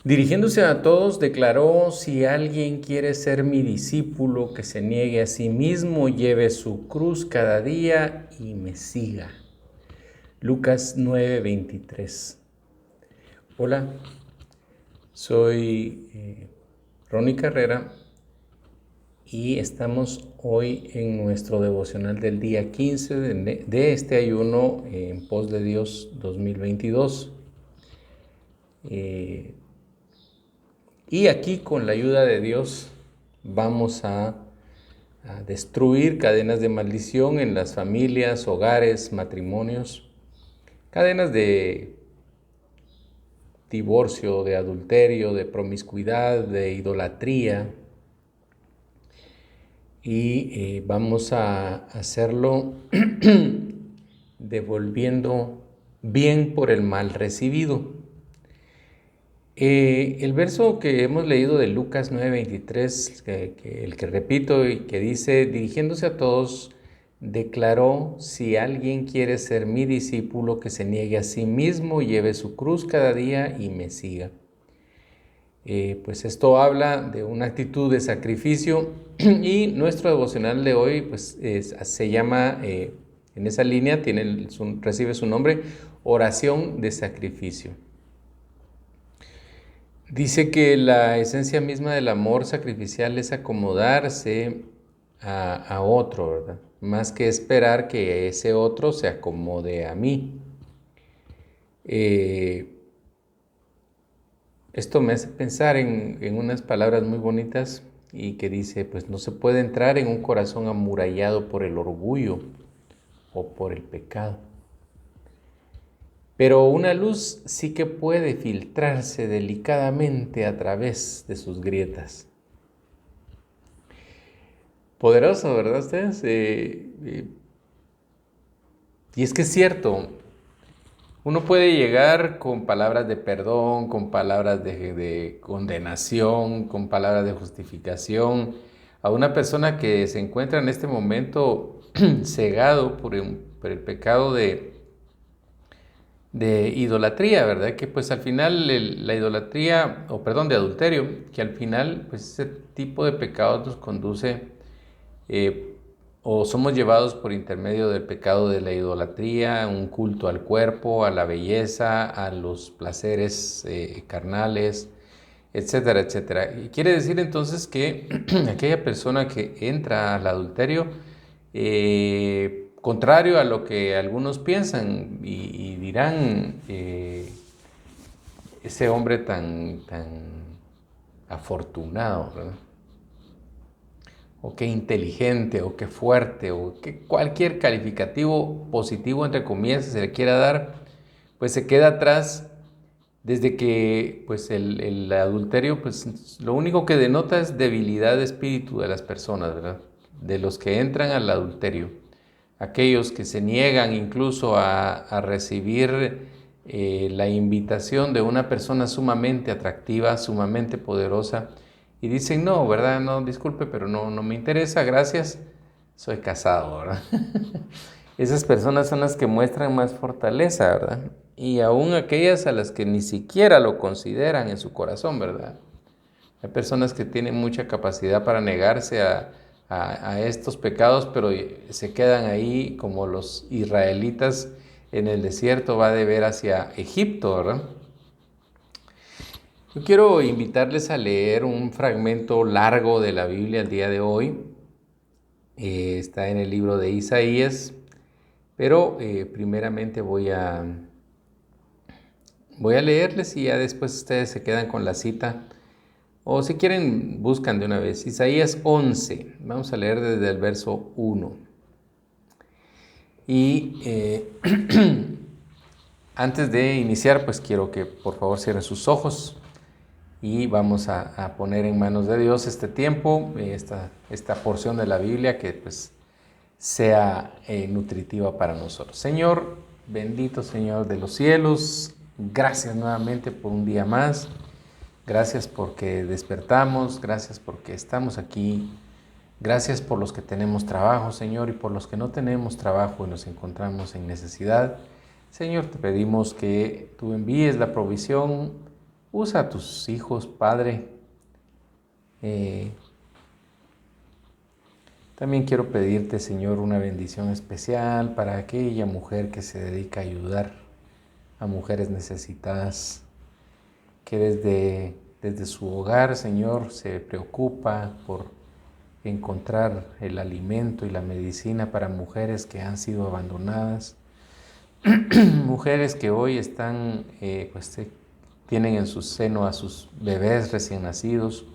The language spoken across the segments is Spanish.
Dirigiéndose a todos, declaró: si alguien quiere ser mi discípulo, que se niegue a sí mismo, lleve su cruz cada día y me siga. Lucas 9:23. Hola, soy Ronnie Carrera y estamos hoy en nuestro devocional del día 15 de este ayuno en pos de Dios 2022. Y aquí, con la ayuda de Dios, vamos a destruir cadenas de maldición en las familias, hogares, matrimonios, cadenas de divorcio, de adulterio, de promiscuidad, de idolatría. Y vamos a hacerlo devolviendo bien por el mal recibido. El verso que hemos leído de Lucas 9:23, el que repito y que dice: dirigiéndose a todos, declaró: si alguien quiere ser mi discípulo, que se niegue a sí mismo, lleve su cruz cada día y me siga. Pues esto habla de una actitud de sacrificio y nuestro devocional de hoy pues se llama, en esa línea recibe su nombre, oración de sacrificio. Dice que la esencia misma del amor sacrificial es acomodarse a otro, ¿verdad? Más que esperar que ese otro se acomode a mí. Esto me hace pensar en unas palabras muy bonitas y que dice: pues no se puede entrar en un corazón amurallado por el orgullo o por el pecado. Pero una luz sí que puede filtrarse delicadamente a través de sus grietas. Poderoso, ¿verdad ustedes? Y es que es cierto, uno puede llegar con palabras de perdón, con palabras de condenación, con palabras de justificación a una persona que se encuentra en este momento cegado por el pecado de idolatría, ¿verdad? Que pues al final la idolatría, de adulterio, que al final pues ese tipo de pecados nos conduce o somos llevados por intermedio del pecado de la idolatría, un culto al cuerpo, a la belleza, a los placeres carnales, etcétera, etcétera. Y quiere decir entonces que aquella persona que entra al adulterio, contrario a lo que algunos piensan y dirán, ese hombre tan afortunado, ¿verdad? O qué inteligente, o qué fuerte, o que cualquier calificativo positivo, entre comillas, se le quiera dar, pues se queda atrás, desde que pues el adulterio, pues lo único que denota es debilidad de espíritu de las personas, ¿verdad? De los que entran al adulterio, aquellos que se niegan incluso a recibir la invitación de una persona sumamente atractiva, sumamente poderosa, y dicen: no, ¿verdad? No, disculpe, pero no me interesa, gracias, soy casado, ¿verdad? Esas personas son las que muestran más fortaleza, ¿verdad? Y aún aquellas a las que ni siquiera lo consideran en su corazón, ¿verdad? Hay personas que tienen mucha capacidad para negarse a estos pecados, pero se quedan ahí como los israelitas en el desierto, va de ver hacia Egipto, ¿verdad? Yo quiero invitarles a leer un fragmento largo de la Biblia el día de hoy. Está en el libro de Isaías, pero primeramente voy a leerles y ya después ustedes se quedan con la cita. O si quieren, buscan de una vez. Isaías 11. Vamos a leer desde el verso 1. Y antes de iniciar, pues quiero que por favor cierren sus ojos y vamos a poner en manos de Dios este tiempo, esta porción de la Biblia que pues sea nutritiva para nosotros. Señor, bendito Señor de los cielos, gracias nuevamente por un día más. Gracias porque despertamos, gracias porque estamos aquí. Gracias por los que tenemos trabajo, Señor, y por los que no tenemos trabajo y nos encontramos en necesidad. Señor, te pedimos que tú envíes la provisión Usa a tus hijos, Padre. También quiero pedirte, Señor, una bendición especial para aquella mujer que se dedica a ayudar a mujeres necesitadas, que desde su hogar, Señor, se preocupa por encontrar el alimento y la medicina para mujeres que han sido abandonadas, mujeres que hoy están, tienen en su seno a sus bebés recién nacidos,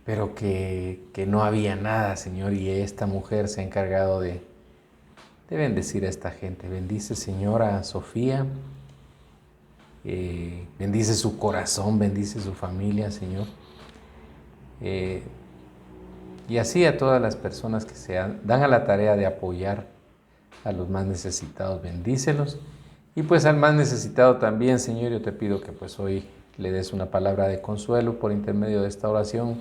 pero que no había nada, Señor, y esta mujer se ha encargado de bendecir a esta gente. Bendice, Señor, a Sofía, bendice su corazón, bendice su familia, Señor. Y así a todas las personas que se dan a la tarea de apoyar a los más necesitados, bendícelos. Y pues al más necesitado también, Señor, yo te pido que pues hoy le des una palabra de consuelo por intermedio de esta oración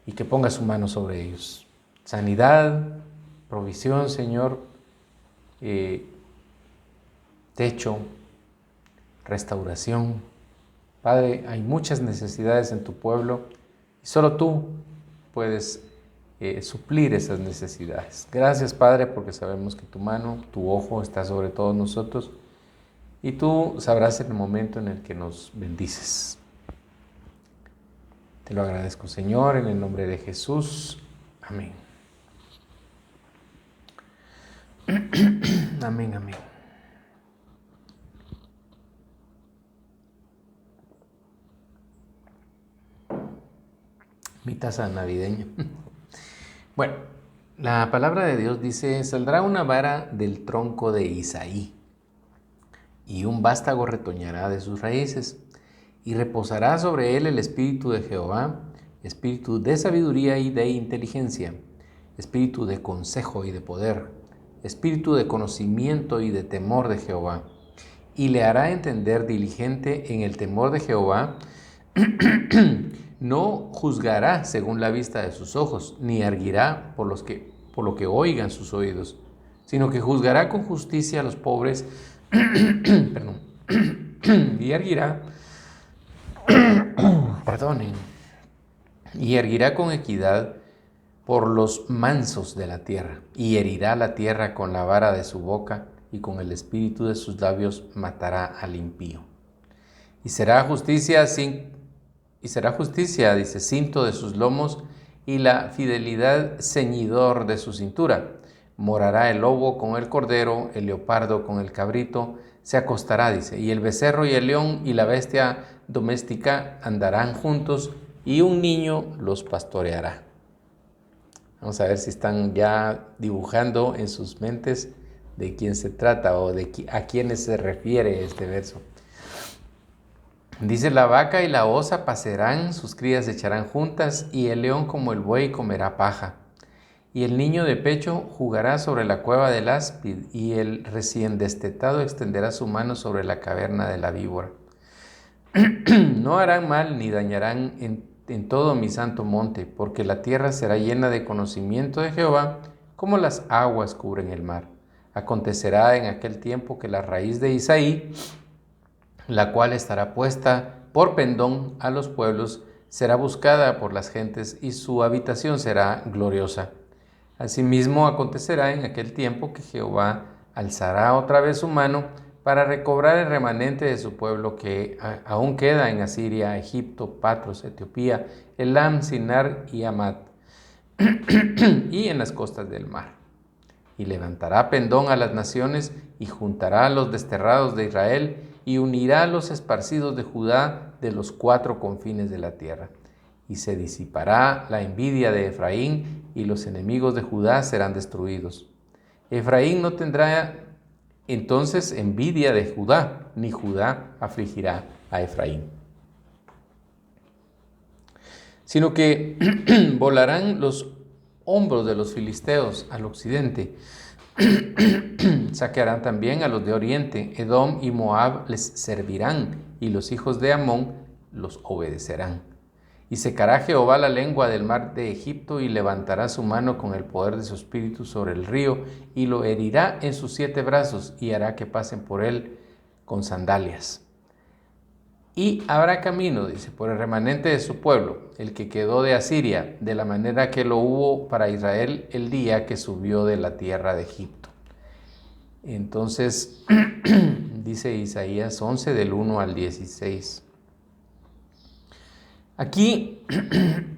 y que ponga su mano sobre ellos. Sanidad, provisión, Señor, techo, restauración. Padre, hay muchas necesidades en tu pueblo y solo tú puedes suplir esas necesidades. Gracias, Padre, porque sabemos que tu mano, tu ojo está sobre todos nosotros y tú sabrás en el momento en el que nos bendices. Te lo agradezco, Señor, en el nombre de Jesús. Amén. Amén, amén. Mi taza navideña. Bueno, la palabra de Dios dice: saldrá una vara del tronco de Isaí, y un vástago retoñará de sus raíces, y reposará sobre él el espíritu de Jehová, espíritu de sabiduría y de inteligencia, espíritu de consejo y de poder, espíritu de conocimiento y de temor de Jehová. Y le hará entender diligente en el temor de Jehová. No juzgará según la vista de sus ojos, ni arguirá por lo que oigan sus oídos, sino que juzgará con justicia a los pobres, perdón, y erguirá, y erguirá con equidad por los mansos de la tierra, y herirá la tierra con la vara de su boca, y con el espíritu de sus labios matará al impío. Y será justicia, dice, cinto de sus lomos, y la fidelidad ceñidor de su cintura. Morará el lobo con el cordero, el leopardo con el cabrito, se acostará, dice, y el becerro y el león y la bestia doméstica andarán juntos, y un niño los pastoreará. Vamos a ver si están ya dibujando en sus mentes de quién se trata o a quiénes se refiere este verso. Dice: la vaca y la osa pasarán, sus crías se echarán juntas, y el león como el buey comerá paja. Y el niño de pecho jugará sobre la cueva del áspid, y el recién destetado extenderá su mano sobre la caverna de la víbora. No harán mal ni dañarán en todo mi santo monte, porque la tierra será llena de conocimiento de Jehová, como las aguas cubren el mar. Acontecerá en aquel tiempo que la raíz de Isaí, la cual estará puesta por pendón a los pueblos, será buscada por las gentes, y su habitación será gloriosa. Asimismo acontecerá en aquel tiempo que Jehová alzará otra vez su mano para recobrar el remanente de su pueblo que aún queda en Asiria, Egipto, Patros, Etiopía, Elam, Sinar y Hamat, y en las costas del mar. Y levantará pendón a las naciones, y juntará a los desterrados de Israel, y unirá a los esparcidos de Judá de los 4 confines de la tierra. Y se disipará la envidia de Efraín, y los enemigos de Judá serán destruidos. Efraín no tendrá entonces envidia de Judá, ni Judá afligirá a Efraín. Sino que volarán los hombros de los filisteos al occidente. Saquearán también a los de oriente. Edom y Moab les servirán, y los hijos de Amón los obedecerán. Y secará Jehová la lengua del mar de Egipto, y levantará su mano con el poder de su espíritu sobre el río, y lo herirá en sus 7 brazos, y hará que pasen por él con sandalias. Y habrá camino, dice, por el remanente de su pueblo, el que quedó de Asiria, de la manera que lo hubo para Israel el día que subió de la tierra de Egipto. Entonces, dice Isaías 11 del 1 al 16. Aquí,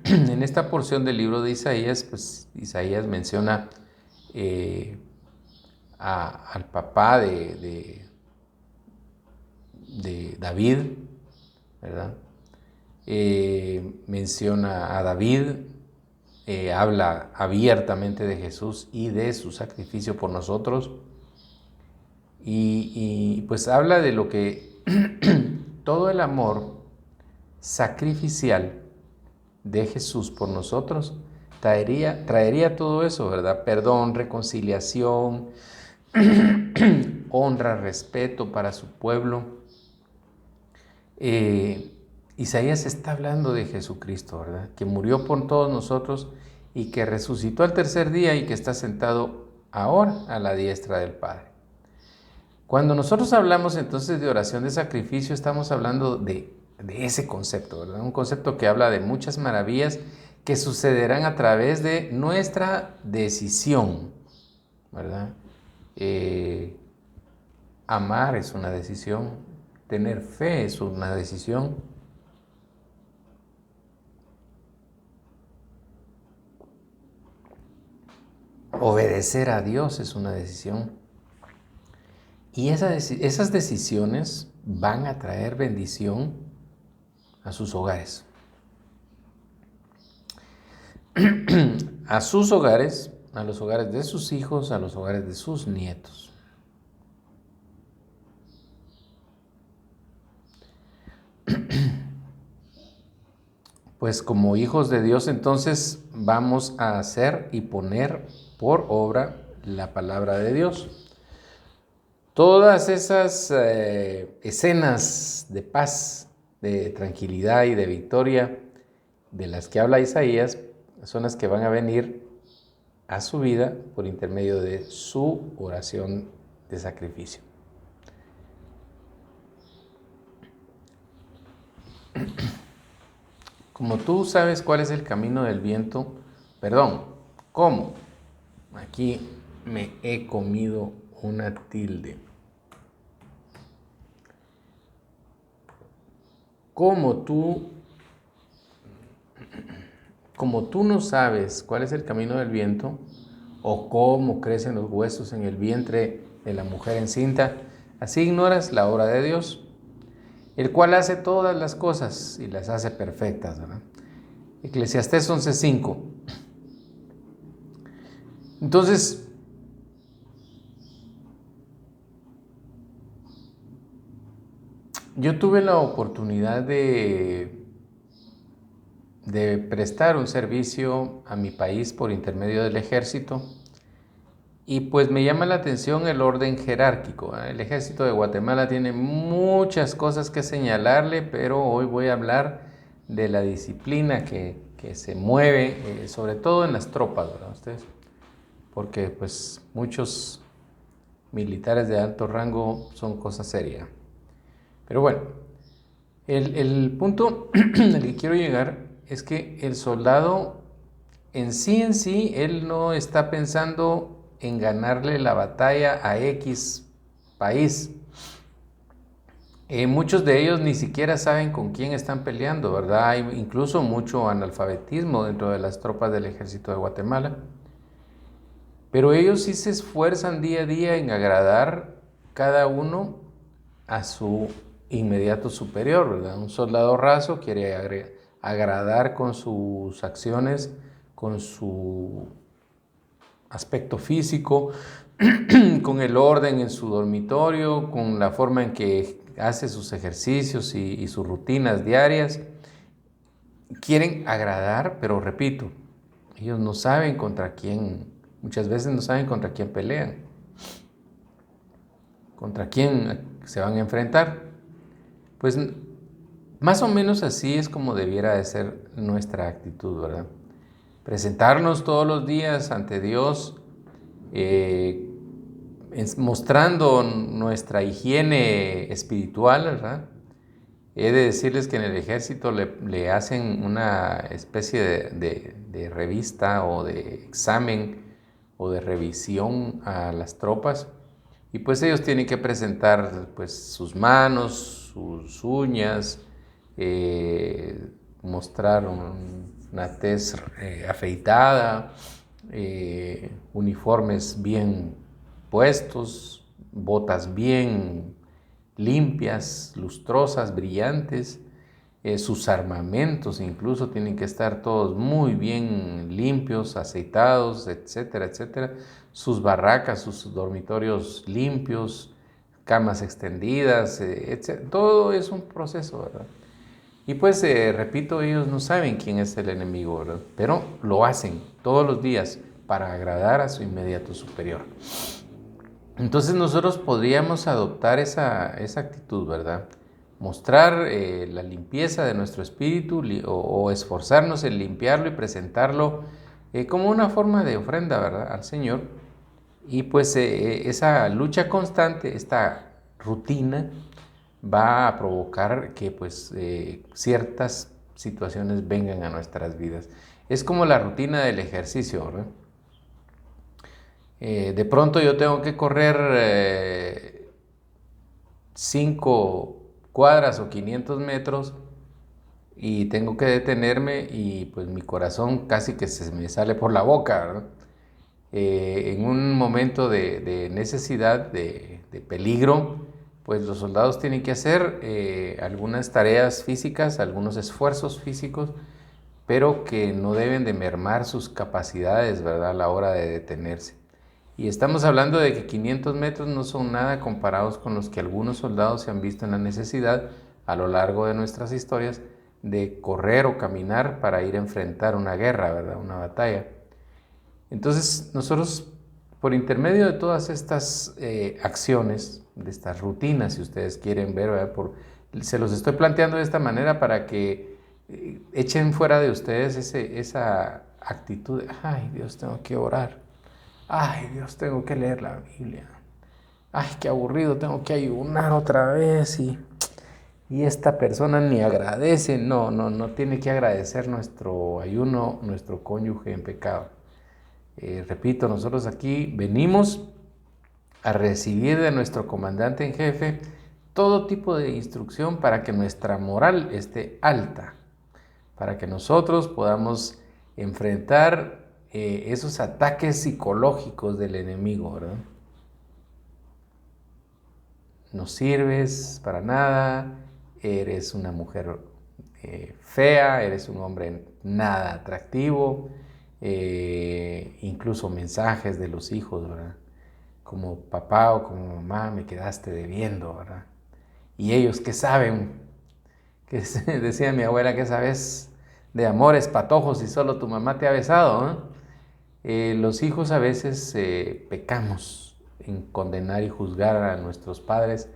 en esta porción del libro de Isaías, pues Isaías menciona al papá de David, ¿verdad? Menciona a David, habla abiertamente de Jesús y de su sacrificio por nosotros, y pues habla de lo que todo el amor sacrificial de Jesús por nosotros traería todo eso, ¿verdad? Perdón, reconciliación, honra, respeto para su pueblo. Isaías está hablando de Jesucristo, ¿verdad? Que murió por todos nosotros y que resucitó al tercer día y que está sentado ahora a la diestra del Padre. Cuando nosotros hablamos entonces de oración de sacrificio, estamos hablando de ese concepto, ¿verdad? Un concepto que habla de muchas maravillas que sucederán a través de nuestra decisión, ¿verdad? Amar es una decisión, tener fe es una decisión. Obedecer a Dios es una decisión. Y esas decisiones van a traer bendición a sus hogares. A sus hogares, a los hogares de sus hijos, a los hogares de sus nietos. Pues como hijos de Dios, entonces vamos a hacer y poner por obra la palabra de Dios. Todas esas escenas de paz, de tranquilidad y de victoria de las que habla Isaías son las que van a venir a su vida por intermedio de su oración de sacrificio. Como tú sabes cuál es el camino del viento, ¿cómo? Aquí me he comido una tilde. Como tú no sabes cuál es el camino del viento o cómo crecen los huesos en el vientre de la mujer encinta, así ignoras la obra de Dios, el cual hace todas las cosas y las hace perfectas, ¿verdad? Eclesiastés 11:5. Entonces, yo tuve la oportunidad de prestar un servicio a mi país por intermedio del ejército, y pues me llama la atención el orden jerárquico. El ejército de Guatemala tiene muchas cosas que señalarle, pero hoy voy a hablar de la disciplina que se mueve, sobre todo en las tropas, ¿verdad ustedes? Porque pues muchos militares de alto rango son cosa seria. Pero bueno, el punto al que quiero llegar es que el soldado en sí, él no está pensando en ganarle la batalla a X país. Muchos de ellos ni siquiera saben con quién están peleando, ¿verdad? Hay incluso mucho analfabetismo dentro de las tropas del ejército de Guatemala. Pero ellos sí se esfuerzan día a día en agradar cada uno a su inmediato superior, ¿verdad? Un soldado raso quiere agradar con sus acciones, con su aspecto físico, con el orden en su dormitorio, con la forma en que hace sus ejercicios y sus rutinas diarias. Quieren agradar, pero repito, ellos no saben contra quién, muchas veces no saben contra quién pelean, contra quién se van a enfrentar. Pues más o menos así es como debiera de ser nuestra actitud, ¿verdad? Presentarnos todos los días ante Dios mostrando nuestra higiene espiritual, ¿verdad? He de decirles que en el ejército le hacen una especie de revista o de examen o de revisión a las tropas, y pues ellos tienen que presentar pues sus manos, sus uñas, mostrar una tez afeitada, uniformes bien puestos, botas bien limpias, lustrosas, brillantes. Sus armamentos incluso tienen que estar todos muy bien limpios, aceitados, etcétera, etcétera. Sus barracas, sus dormitorios limpios, camas extendidas, etcétera. Todo es un proceso, ¿verdad? Y pues, repito, ellos no saben quién es el enemigo, ¿verdad? Pero lo hacen todos los días para agradar a su inmediato superior. Entonces nosotros podríamos adoptar esa actitud, ¿verdad? Mostrar la limpieza de nuestro espíritu o esforzarnos en limpiarlo y presentarlo como una forma de ofrenda, ¿verdad? Al Señor. Y pues esa lucha constante, esta rutina, va a provocar que pues ciertas situaciones vengan a nuestras vidas. Es como la rutina del ejercicio, ¿verdad? De pronto yo tengo que correr 5 cuadras o 500 metros y tengo que detenerme y pues mi corazón casi que se me sale por la boca, ¿verdad? En un momento de necesidad, de peligro, pues los soldados tienen que hacer algunas tareas físicas, algunos esfuerzos físicos, pero que no deben de mermar sus capacidades, ¿verdad? A la hora de detenerse. Y estamos hablando de que 500 metros no son nada comparados con los que algunos soldados se han visto en la necesidad a lo largo de nuestras historias de correr o caminar para ir a enfrentar una guerra, ¿verdad? Una batalla. Entonces nosotros, por intermedio de todas estas acciones, de estas rutinas, si ustedes quieren ver, ¿verdad? Se los estoy planteando de esta manera para que echen fuera de ustedes esa actitud de, ay Dios, tengo que orar. Ay, Dios, tengo que leer la Biblia. Ay, qué aburrido, tengo que ayunar otra vez y esta persona ni agradece. No tiene que agradecer nuestro ayuno, nuestro cónyuge en pecado. Repito, nosotros aquí venimos a recibir de nuestro comandante en jefe todo tipo de instrucción para que nuestra moral esté alta, para que nosotros podamos enfrentar esos ataques psicológicos del enemigo, ¿verdad? No sirves para nada, eres una mujer fea, eres un hombre nada atractivo, incluso mensajes de los hijos, ¿verdad? Como papá o como mamá me quedaste debiendo, ¿verdad? Y ellos, ¿qué saben? Que decía mi abuela, ¿qué sabes de amores patojos si solo tu mamá te ha besado, ¿no? Los hijos a veces pecamos en condenar y juzgar a nuestros padres.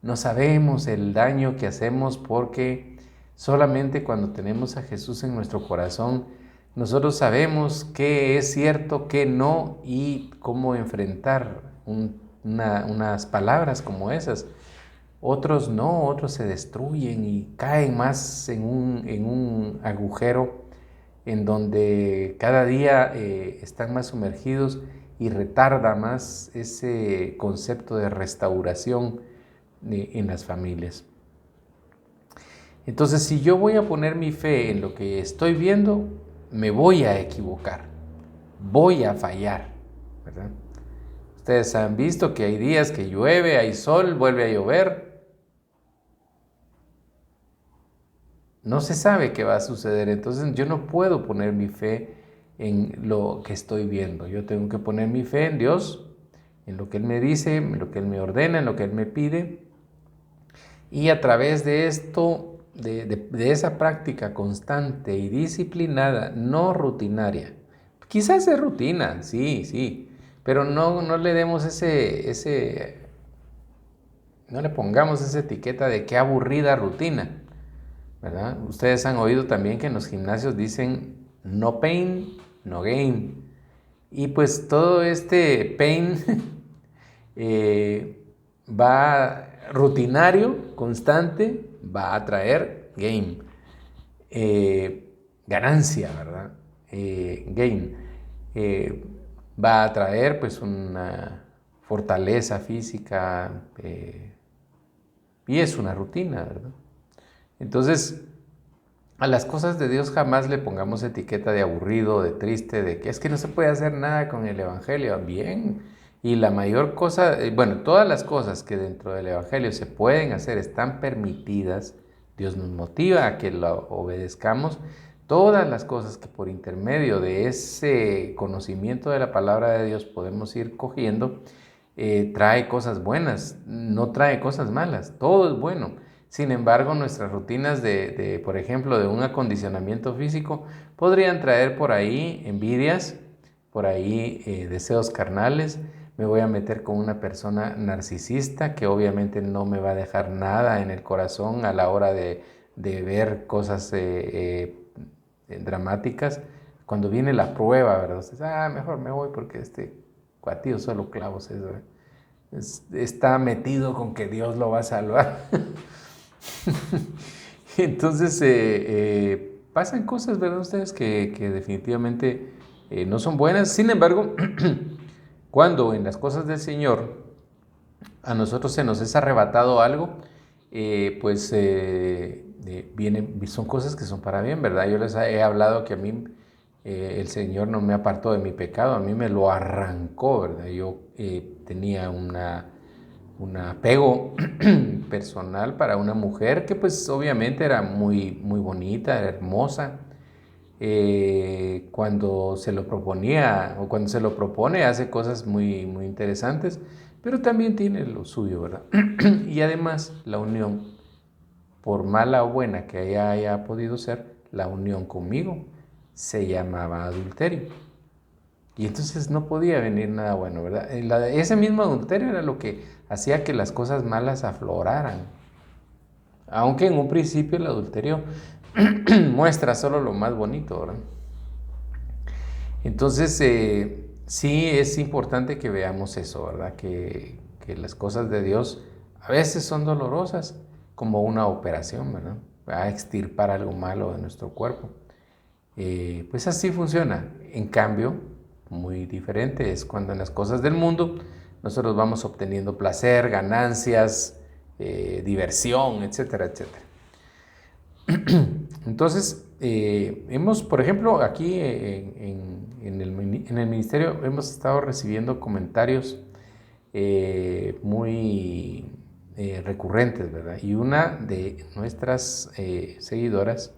No sabemos el daño que hacemos porque solamente cuando tenemos a Jesús en nuestro corazón, nosotros sabemos qué es cierto, qué no y cómo enfrentar unas palabras como esas. Otros no, otros se destruyen y caen más en un agujero en donde cada día están más sumergidos y retarda más ese concepto de restauración en las familias. Entonces, si yo voy a poner mi fe en lo que estoy viendo, me voy a equivocar, voy a fallar, ¿verdad? Ustedes han visto que hay días que llueve, hay sol, vuelve a llover. No se sabe qué va a suceder, entonces yo no puedo poner mi fe en lo que estoy viendo. Yo tengo que poner mi fe en Dios, en lo que Él me dice, en lo que Él me ordena, en lo que Él me pide. Y a través de esto, de esa práctica constante y disciplinada, no rutinaria. Quizás es rutina, sí, pero no le demos no le pongamos esa etiqueta de qué aburrida rutina, ¿verdad? Ustedes han oído también que en los gimnasios dicen no pain, no gain. Y pues todo este pain va rutinario, constante, va a traer gain, ganancia, ¿verdad? Gain. Va a traer pues una fortaleza física y es una rutina, ¿verdad? Entonces, a las cosas de Dios jamás le pongamos etiqueta de aburrido, de triste, de que es que no se puede hacer nada con el Evangelio. Bien, y la mayor cosa, bueno, todas las cosas que dentro del Evangelio se pueden hacer, están permitidas. Dios nos motiva a que lo obedezcamos. Todas las cosas que por intermedio de ese conocimiento de la palabra de Dios podemos ir cogiendo, trae cosas buenas, no trae cosas malas, todo es bueno. Sin embargo, nuestras rutinas por ejemplo, de un acondicionamiento físico podrían traer por ahí envidias, por ahí deseos carnales. Me voy a meter con una persona narcisista que obviamente no me va a dejar nada en el corazón a la hora de ver cosas dramáticas. Cuando viene la prueba, ¿verdad? Ustedes, mejor me voy porque este cuatillo solo clavos es, ¿verdad? Está metido con que Dios lo va a salvar. Entonces pasan cosas, ¿verdad? Ustedes que definitivamente no son buenas. Sin embargo, cuando en las cosas del Señor a nosotros se nos es arrebatado algo, pues son cosas que son para bien, ¿verdad? Yo les he hablado que a mí el Señor no me apartó de mi pecado, a mí me lo arrancó, ¿verdad? Yo tenía un apego personal para una mujer que pues obviamente era muy, muy bonita, era hermosa. Cuando se lo proponía o cuando se lo propone hace cosas muy, muy interesantes, pero también tiene lo suyo, ¿verdad? Y además la unión, por mala o buena que ella haya podido ser, la unión conmigo se llamaba adulterio. Y entonces no podía venir nada bueno, ¿verdad? Ese mismo adulterio era lo que hacía que las cosas malas afloraran. Aunque en un principio el adulterio muestra solo lo más bonito, ¿verdad? Entonces, sí es importante que veamos eso, ¿verdad? Que las cosas de Dios a veces son dolorosas, como una operación, ¿verdad? A extirpar algo malo de nuestro cuerpo. Pues así funciona. En cambio, muy diferente es cuando en las cosas del mundo nosotros vamos obteniendo placer, ganancias, diversión, etcétera, etcétera. Entonces, hemos, por ejemplo, aquí en el ministerio hemos estado recibiendo comentarios muy recurrentes, ¿verdad? Y una de nuestras seguidoras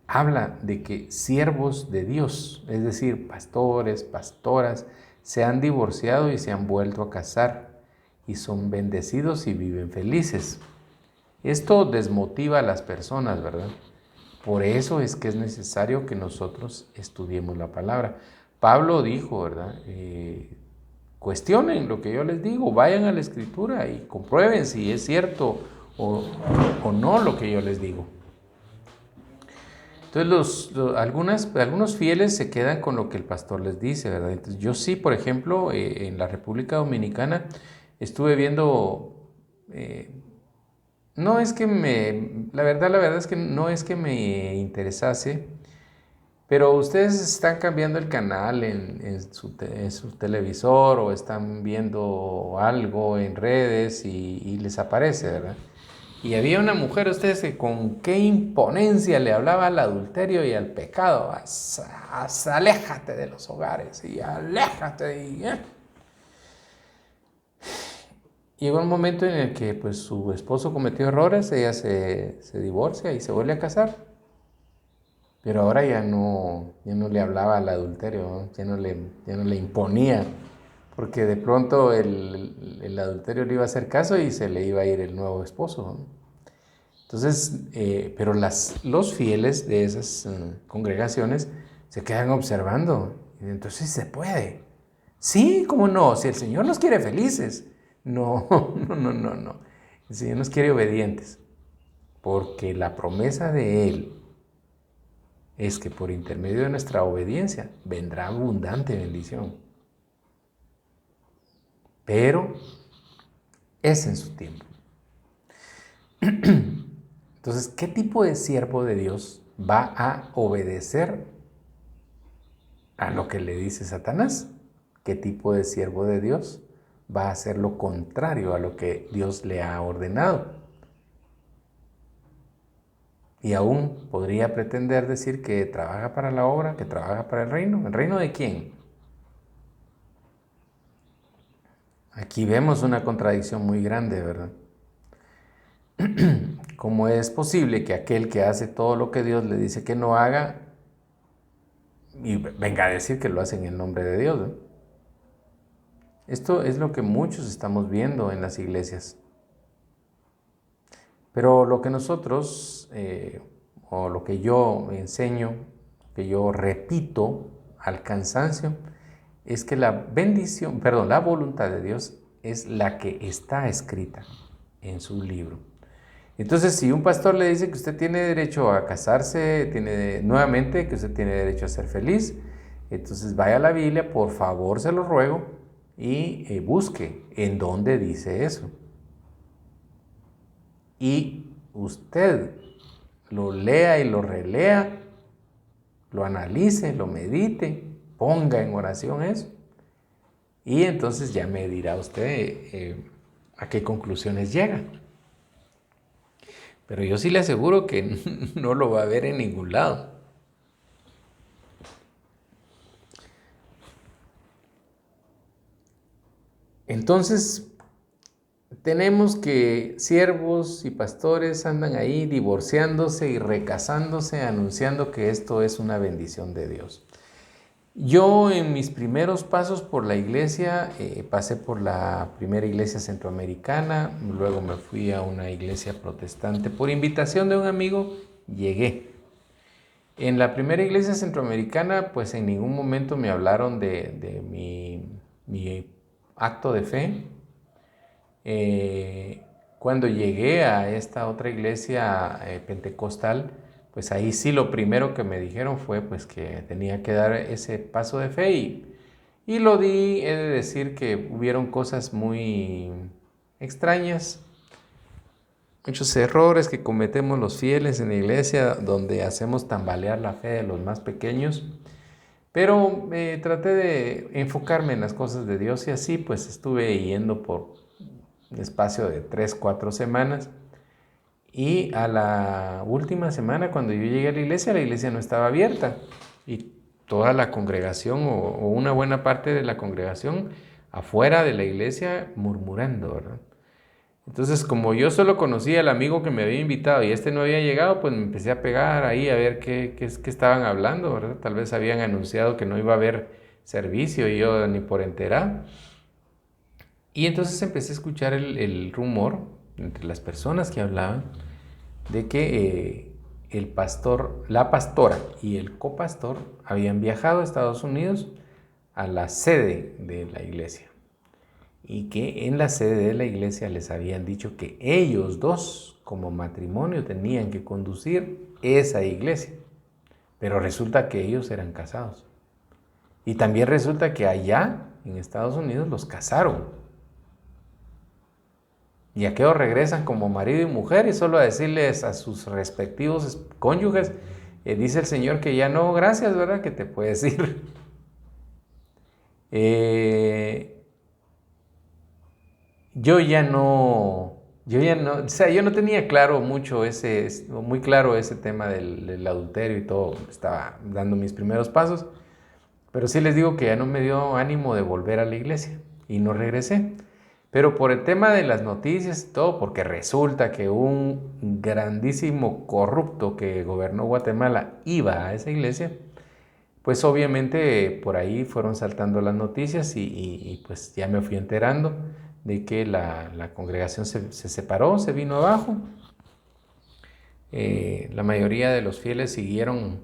habla de que siervos de Dios, es decir, pastores, pastoras, se han divorciado y se han vuelto a casar y son bendecidos y viven felices. Esto desmotiva a las personas, ¿verdad? Por eso es que es necesario que nosotros estudiemos la palabra. Pablo dijo, ¿verdad? Cuestionen lo que yo les digo, vayan a la Escritura y comprueben si es cierto o no lo que yo les digo. Entonces algunos fieles se quedan con lo que el pastor les dice, ¿verdad? Entonces yo sí, por ejemplo, en la República Dominicana estuve viendo, no es que la verdad es que no es que me interesase, pero ustedes están cambiando el canal en su televisor o están viendo algo en redes y les aparece, ¿verdad? Y había una mujer, ustedes, que con qué imponencia le hablaba al adulterio y al pecado. Aléjate de los hogares y aléjate. Llegó un momento en el que pues, su esposo cometió errores, ella se divorcia y se vuelve a casar. Pero ahora ya no le hablaba al adulterio, ¿no? Ya no le imponía, porque de pronto el adulterio le iba a hacer caso y se le iba a ir el nuevo esposo, ¿no? Entonces, pero los fieles de esas congregaciones se quedan observando. Entonces se puede. Sí, ¿cómo no? Si el Señor nos quiere felices. No, no. El Señor nos quiere obedientes. Porque la promesa de Él es que por intermedio de nuestra obediencia vendrá abundante bendición. pero es en su tiempo. Entonces, ¿qué tipo de siervo de Dios va a obedecer a lo que le dice Satanás? ¿Qué tipo de siervo de Dios va a hacer lo contrario a lo que Dios le ha ordenado? Y aún podría pretender decir que trabaja para la obra, que trabaja para el reino. ¿El reino de quién? Aquí vemos una contradicción muy grande, ¿verdad? ¿Cómo es posible que aquel que hace todo lo que Dios le dice que no haga y venga a decir que lo hace en el nombre de Dios, ¿no? Esto es lo que muchos estamos viendo en las iglesias. Pero lo que nosotros, o lo que yo enseño, que yo repito al cansancio, es que la bendición, perdón, la voluntad de Dios es la que está escrita en su libro. Entonces, si un pastor le dice que usted tiene derecho a casarse, nuevamente, que usted tiene derecho a ser feliz, entonces vaya a la Biblia, por favor, se lo ruego, y busque en dónde dice eso. Y usted lo lea y lo relea, lo analice, lo medite, ponga en oración eso. Y entonces ya me dirá usted a qué conclusiones llega. Pero yo sí le aseguro que no lo va a ver en ningún lado. Entonces, tenemos que siervos y pastores andan ahí divorciándose y recasándose, anunciando que esto es una bendición de Dios. Yo en mis primeros pasos por la iglesia, pasé por la primera iglesia centroamericana, luego me fui a una iglesia protestante. Por invitación de un amigo llegué. En la primera iglesia centroamericana, pues en ningún momento me hablaron de mi acto de fe. Cuando llegué a esta otra iglesia pentecostal, pues ahí sí lo primero que me dijeron fue pues que tenía que dar ese paso de fe y lo di. He de decir que hubieron cosas muy extrañas, muchos errores que cometemos los fieles en la iglesia donde hacemos tambalear la fe de los más pequeños, pero traté de enfocarme en las cosas de Dios y así pues estuve yendo por un espacio de 3, 4 semanas. Y a la última semana, cuando yo llegué a la iglesia no estaba abierta. Y toda la congregación, o una buena parte de la congregación, afuera de la iglesia, murmurando, ¿verdad? Entonces, como yo solo conocía al amigo que me había invitado y este no había llegado, pues me empecé a pegar ahí a ver qué estaban hablando, ¿verdad? Tal vez habían anunciado que no iba a haber servicio y yo ni por enterar. Y entonces empecé a escuchar el rumor entre las personas que hablaban de que el pastor, la pastora y el copastor habían viajado a Estados Unidos a la sede de la iglesia y que en la sede de la iglesia les habían dicho que ellos dos como matrimonio tenían que conducir esa iglesia, pero resulta que ellos eran casados y también resulta que allá en Estados Unidos los casaron. Y aquellos regresan como marido y mujer y solo a decirles a sus respectivos cónyuges, dice el Señor que ya no, gracias, ¿verdad? Que te puedes ir. O sea, yo no tenía claro muy claro ese tema del adulterio y todo, estaba dando mis primeros pasos, pero sí les digo que ya no me dio ánimo de volver a la iglesia y no regresé. Pero por el tema de las noticias y todo, porque resulta que un grandísimo corrupto que gobernó Guatemala iba a esa iglesia, pues obviamente por ahí fueron saltando las noticias y pues ya me fui enterando de que la congregación se separó, se vino abajo. La mayoría de los fieles siguieron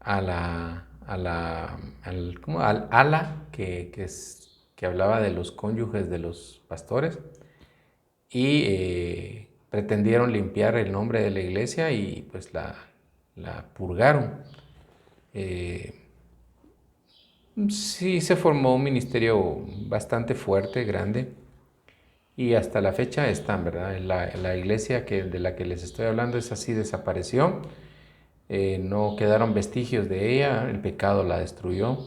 al ala que hablaba de los cónyuges de los pastores y pretendieron limpiar el nombre de la iglesia y pues la purgaron. Sí, se formó un ministerio bastante fuerte, grande, y hasta la fecha están, ¿verdad? La iglesia de la que les estoy hablando es así, desapareció, no quedaron vestigios de ella, el pecado la destruyó.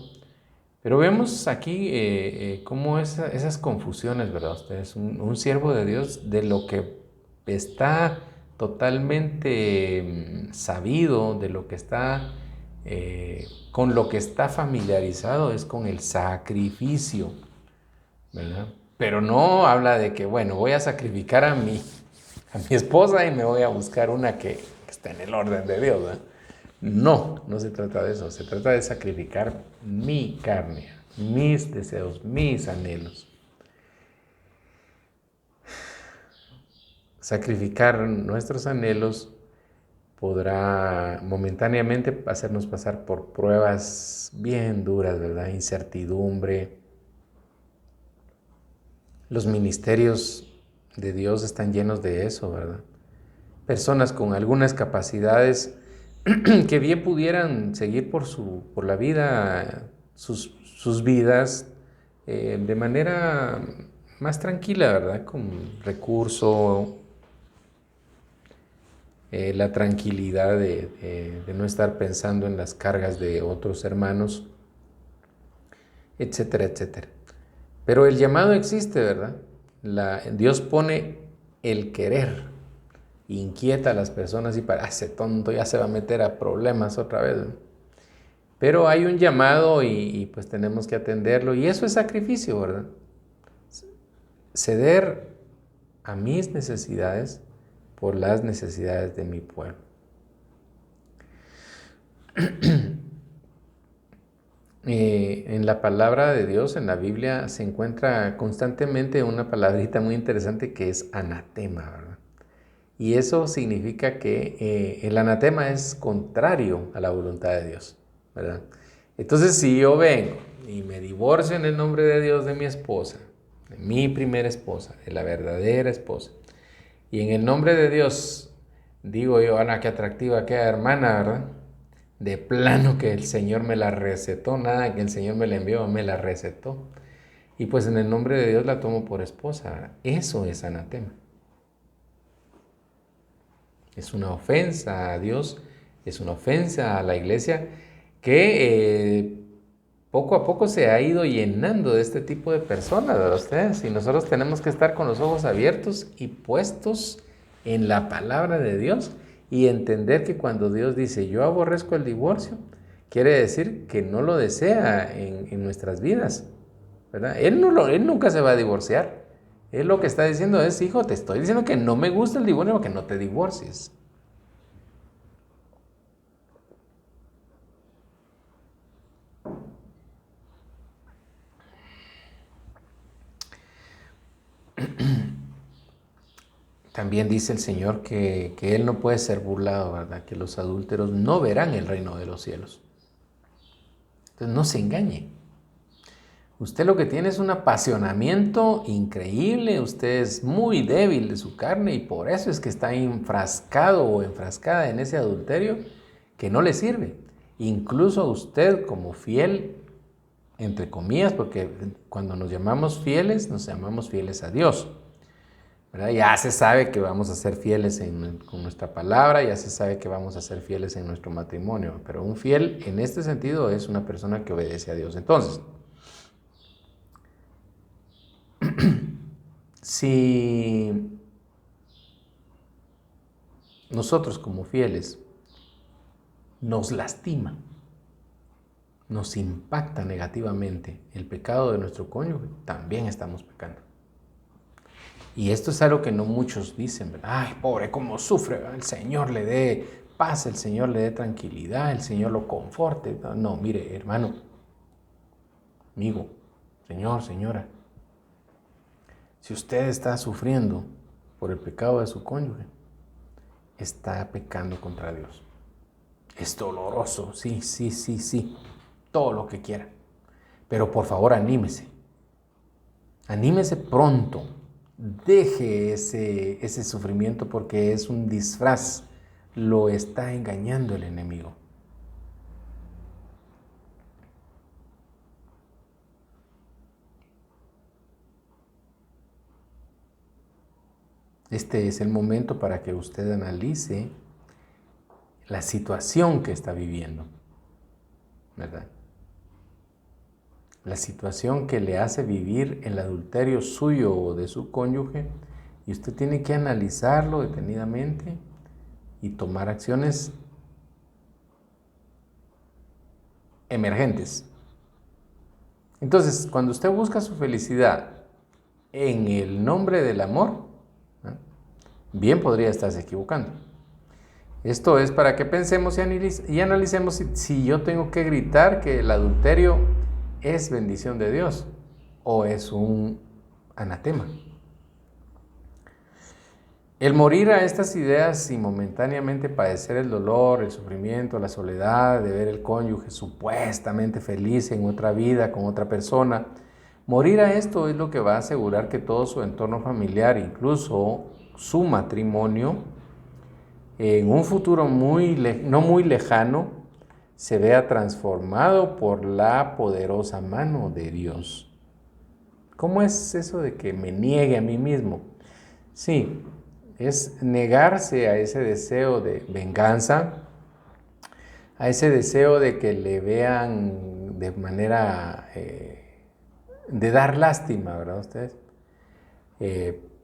Pero vemos aquí cómo esas confusiones, ¿verdad? Ustedes, un siervo de Dios de lo que está totalmente sabido, de lo que está, con lo que está familiarizado es con el sacrificio, ¿verdad? Pero no habla de que, bueno, voy a sacrificar a mi esposa y me voy a buscar una que está en el orden de Dios, ¿verdad? No, no se trata de eso, se trata de sacrificar mi carne, mis deseos, mis anhelos. Sacrificar nuestros anhelos podrá momentáneamente hacernos pasar por pruebas bien duras, ¿verdad? Incertidumbre. Los ministerios de Dios están llenos de eso, ¿verdad? Personas con algunas capacidades que bien pudieran seguir por la vida, sus vidas de manera más tranquila, ¿verdad? Con recurso, la tranquilidad de no estar pensando en las cargas de otros hermanos, etcétera, etcétera. Pero el llamado existe, ¿verdad? Dios pone el querer, inquieta a las personas y para, ese tonto ya se va a meter a problemas otra vez, ¿no? Pero hay un llamado y pues tenemos que atenderlo y eso es sacrificio, ¿verdad? Ceder a mis necesidades por las necesidades de mi pueblo. En la palabra de Dios, en la Biblia, se encuentra constantemente una palabrita muy interesante que es anatema, ¿verdad? Y eso significa que el anatema es contrario a la voluntad de Dios, ¿verdad? Entonces, si yo vengo y me divorcio en el nombre de Dios de mi esposa, de mi primera esposa, de la verdadera esposa, y en el nombre de Dios digo yo, Ana, qué atractiva aquella hermana, ¿verdad? De plano que el Señor me la recetó, nada que el Señor me la envió, me la recetó. Y pues en el nombre de Dios la tomo por esposa. Eso es anatema. Es una ofensa a Dios, es una ofensa a la iglesia que poco a poco se ha ido llenando de este tipo de personas, ¿verdad ustedes? Y nosotros tenemos que estar con los ojos abiertos y puestos en la palabra de Dios y entender que cuando Dios dice yo aborrezco el divorcio, quiere decir que no lo desea en nuestras vidas, ¿verdad? Él nunca se va a divorciar. Él lo que está diciendo es, hijo, te estoy diciendo que no me gusta el divorcio, que no te divorcies. También dice el Señor que Él no puede ser burlado, ¿verdad? Que los adúlteros no verán el reino de los cielos. Entonces no se engañe. Usted lo que tiene es un apasionamiento increíble, usted es muy débil de su carne y por eso es que está enfrascado o enfrascada en ese adulterio que no le sirve. Incluso a usted como fiel, entre comillas, porque cuando nos llamamos fieles a Dios, ¿verdad? Ya se sabe que vamos a ser fieles con nuestra palabra, ya se sabe que vamos a ser fieles en nuestro matrimonio, pero un fiel en este sentido es una persona que obedece a Dios. Entonces, si nosotros como fieles nos lastima, nos impacta negativamente el pecado de nuestro cónyuge, también estamos pecando. Y esto es algo que no muchos dicen, ¿verdad? Ay, pobre, cómo sufre, ¿verdad? El Señor le dé paz, el Señor le dé tranquilidad, el Señor lo conforte. No, mire, hermano, amigo, señor, señora, si usted está sufriendo por el pecado de su cónyuge, está pecando contra Dios. Es doloroso, sí, sí, sí, sí, todo lo que quiera. Pero por favor, anímese. Anímese pronto. Deje ese sufrimiento porque es un disfraz. Lo está engañando el enemigo. Este es el momento para que usted analice la situación que está viviendo, ¿verdad? La situación que le hace vivir el adulterio suyo o de su cónyuge, y usted tiene que analizarlo detenidamente y tomar acciones emergentes. Entonces, cuando usted busca su felicidad en el nombre del amor, ¿no?, bien podría estarse equivocando. Esto es para que pensemos y analicemos si yo tengo que gritar que el adulterio es bendición de Dios o es un anatema. El morir a estas ideas y momentáneamente padecer el dolor, el sufrimiento, la soledad de ver el cónyuge supuestamente feliz en otra vida con otra persona, morir a esto es lo que va a asegurar que todo su entorno familiar, incluso su matrimonio, en un futuro no muy lejano, se vea transformado por la poderosa mano de Dios. ¿Cómo es eso de que me niegue a mí mismo? Sí, es negarse a ese deseo de venganza, a ese deseo de que le vean de manera de dar lástima, ¿verdad ustedes?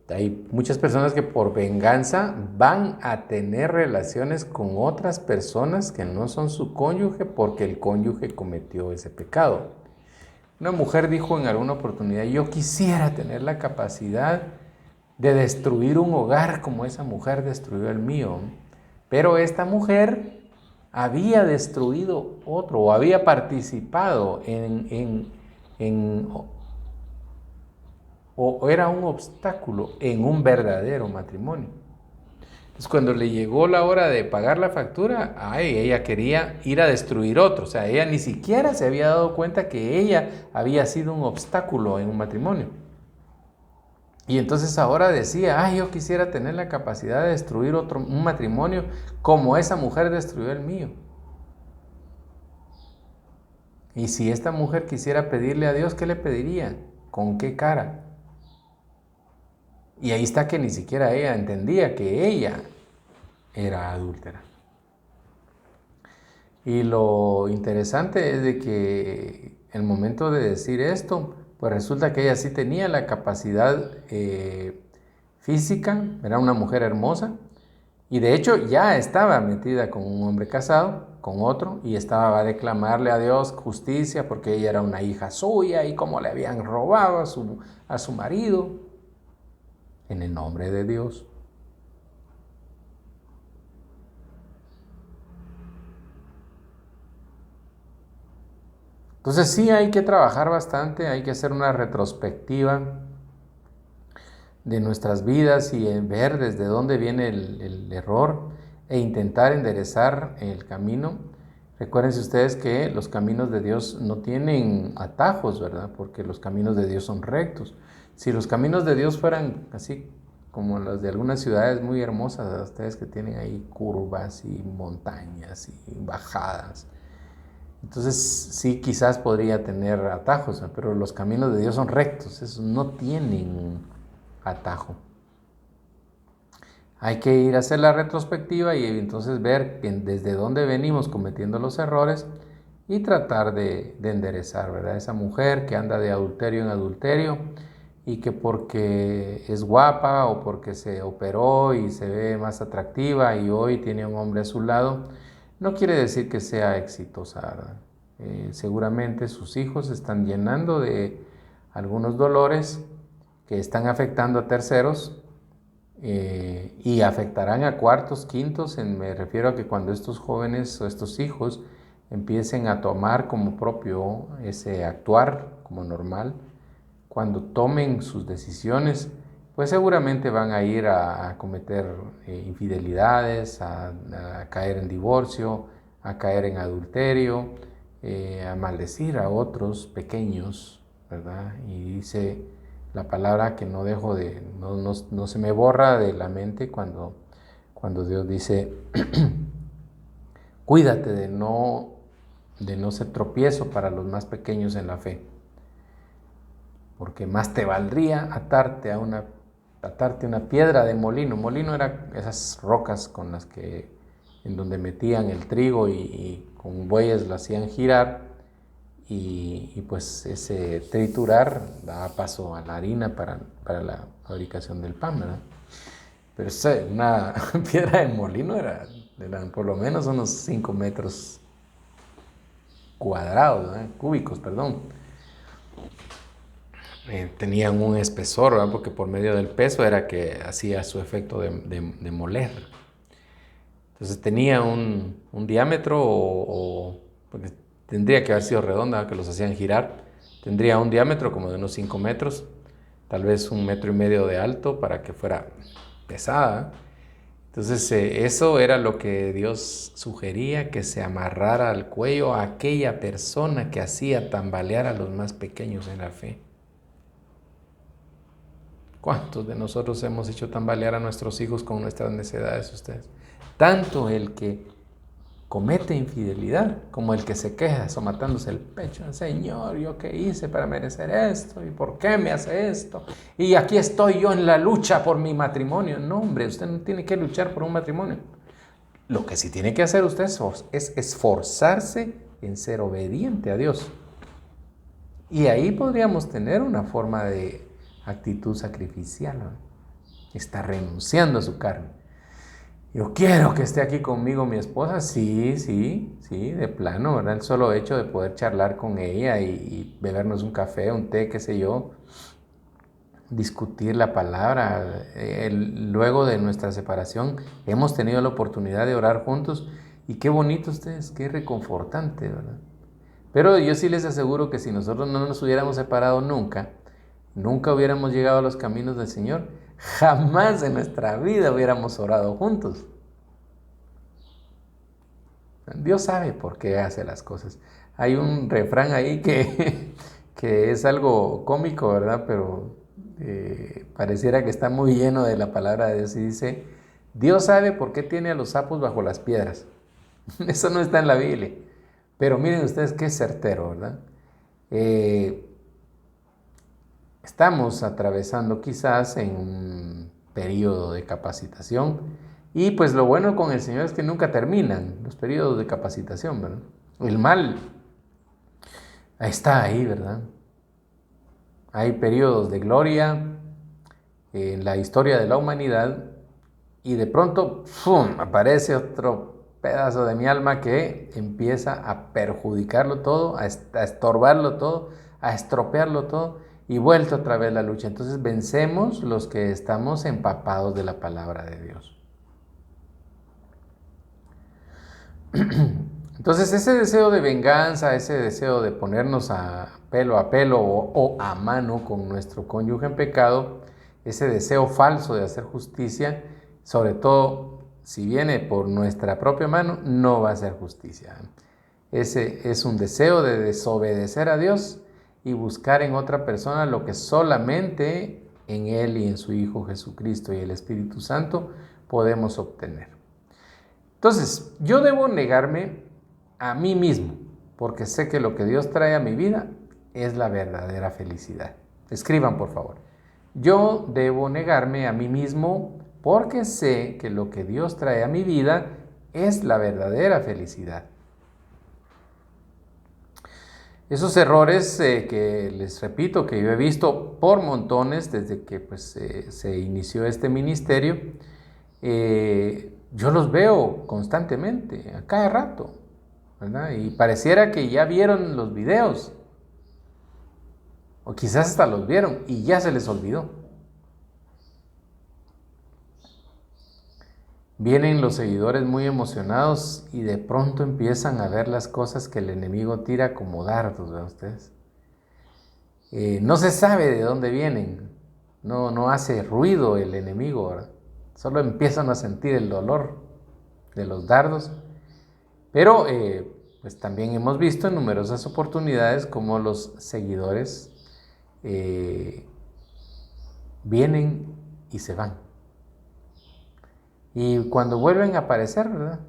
Hay muchas personas que por venganza van a tener relaciones con otras personas que no son su cónyuge porque el cónyuge cometió ese pecado. Una mujer dijo en alguna oportunidad: yo quisiera tener la capacidad de destruir un hogar como esa mujer destruyó el mío. Pero esta mujer había destruido otro o había participado o era un obstáculo en un verdadero matrimonio. Entonces, cuando le llegó la hora de pagar la factura, ella quería ir a destruir otro. O sea, ella ni siquiera se había dado cuenta que ella había sido un obstáculo en un matrimonio. Y entonces ahora decía: yo quisiera tener la capacidad de destruir un matrimonio como esa mujer destruyó el mío. Y si esta mujer quisiera pedirle a Dios, ¿qué le pediría? ¿Con qué cara? Y ahí está que ni siquiera ella entendía que ella era adúltera. Y lo interesante es de que el momento de decir esto, pues resulta que ella sí tenía la capacidad física, era una mujer hermosa, y de hecho ya estaba metida con un hombre casado, con otro, y estaba a declamarle a Dios justicia porque ella era una hija suya y cómo le habían robado a su marido en el nombre de Dios. Entonces sí hay que trabajar bastante, hay que hacer una retrospectiva de nuestras vidas y ver desde dónde viene el error e intentar enderezar el camino. Recuérdense ustedes que los caminos de Dios no tienen atajos, ¿verdad? Porque los caminos de Dios son rectos. Si los caminos de Dios fueran así como los de algunas ciudades muy hermosas, ustedes que tienen ahí curvas y montañas y bajadas, entonces sí quizás podría tener atajos, pero los caminos de Dios son rectos, esos no tienen atajo. Hay que ir a hacer la retrospectiva y entonces ver desde dónde venimos cometiendo los errores y tratar de enderezar, ¿verdad? Esa mujer que anda de adulterio en adulterio y que porque es guapa o porque se operó y se ve más atractiva y hoy tiene un hombre a su lado, no quiere decir que sea exitosa, ¿verdad? Seguramente sus hijos están llenando de algunos dolores que están afectando a terceros y afectarán a cuartos, quintos. Me refiero a que cuando estos jóvenes o estos hijos empiecen a tomar como propio ese actuar como normal, cuando tomen sus decisiones, pues seguramente van a ir a cometer infidelidades, a caer en divorcio, a caer en adulterio, a maldecir a otros pequeños, ¿verdad? Y dice la palabra que no dejo de, no se me borra de la mente cuando Dios dice: cuídate de no ser tropiezo para los más pequeños en la fe, porque más te valdría atarte a una atarte una piedra de molino. Molino era esas rocas con las que, en donde metían el trigo y con bueyes lo hacían girar y pues ese triturar daba paso a la harina para la fabricación del pan, ¿verdad? Pero una piedra de molino eran por lo menos unos 5 metros cuadrados, ¿verdad? Cúbicos, perdón. Tenían un espesor, ¿verdad? Porque por medio del peso era que hacía su efecto de moler. Entonces tenía un diámetro porque tendría que haber sido redonda, que los hacían girar. Tendría un diámetro como de unos 5 metros, tal vez 1,5 metros de alto para que fuera pesada. Entonces eso era lo que Dios sugería, que se amarrara al cuello a aquella persona que hacía tambalear a los más pequeños en la fe. ¿Cuántos de nosotros hemos hecho tambalear a nuestros hijos con nuestras necedades ustedes? Tanto el que comete infidelidad como el que se queja somatándose el pecho. Señor, ¿yo qué hice para merecer esto? ¿Y por qué me hace esto? Y aquí estoy yo en la lucha por mi matrimonio. No, hombre, usted no tiene que luchar por un matrimonio. Lo que sí tiene que hacer usted es esforzarse en ser obediente a Dios. Y ahí podríamos tener una forma de actitud sacrificial, ¿no? Está renunciando a su carne. Yo quiero que esté aquí conmigo mi esposa, sí, de plano, ¿verdad? El solo hecho de poder charlar con ella y bebernos un café, un té, qué sé yo, discutir la palabra. Luego de nuestra separación hemos tenido la oportunidad de orar juntos y qué bonito ustedes, qué reconfortante, ¿verdad? Pero yo sí les aseguro que si nosotros no nos hubiéramos separado nunca, nunca hubiéramos llegado a los caminos del Señor, jamás en nuestra vida hubiéramos orado juntos. Dios sabe por qué hace las cosas. Hay un refrán ahí que es algo cómico, ¿verdad? Pero pareciera que está muy lleno de la palabra de Dios y dice, Dios sabe por qué tiene a los sapos bajo las piedras. Eso no está en la Biblia. Pero miren ustedes qué certero, ¿verdad? Estamos atravesando quizás en un periodo de capacitación y pues lo bueno con el Señor es que nunca terminan los periodos de capacitación, ¿verdad? El mal está ahí, ¿verdad? Hay periodos de gloria en la historia de la humanidad y de pronto ¡fum!, aparece otro pedazo de mi alma que empieza a perjudicarlo todo, a estorbarlo todo, a estropearlo todo y vuelta otra vez la lucha. Entonces vencemos los que estamos empapados de la palabra de Dios. Entonces ese deseo de venganza, ese deseo de ponernos a pelo o a mano con nuestro cónyuge en pecado, ese deseo falso de hacer justicia, sobre todo si viene por nuestra propia mano, no va a ser justicia. Ese es un deseo de desobedecer a Dios y buscar en otra persona lo que solamente en Él y en su Hijo Jesucristo y el Espíritu Santo podemos obtener. Entonces, yo debo negarme a mí mismo, porque sé que lo que Dios trae a mi vida es la verdadera felicidad. Escriban, por favor. Yo debo negarme a mí mismo porque sé que lo que Dios trae a mi vida es la verdadera felicidad. Esos errores que les repito que yo he visto por montones desde que se inició este ministerio, yo los veo constantemente, a cada rato, ¿verdad? Y pareciera que ya vieron los videos, o quizás hasta los vieron y ya se les olvidó. Vienen los seguidores muy emocionados y de pronto empiezan a ver las cosas que el enemigo tira como dardos, ¿verdad ustedes? No se sabe de dónde vienen, no hace ruido el enemigo, ¿verdad? Solo empiezan a sentir el dolor de los dardos, pero pues también hemos visto en numerosas oportunidades cómo los seguidores vienen y se van. Y cuando vuelven a aparecer, ¿verdad?,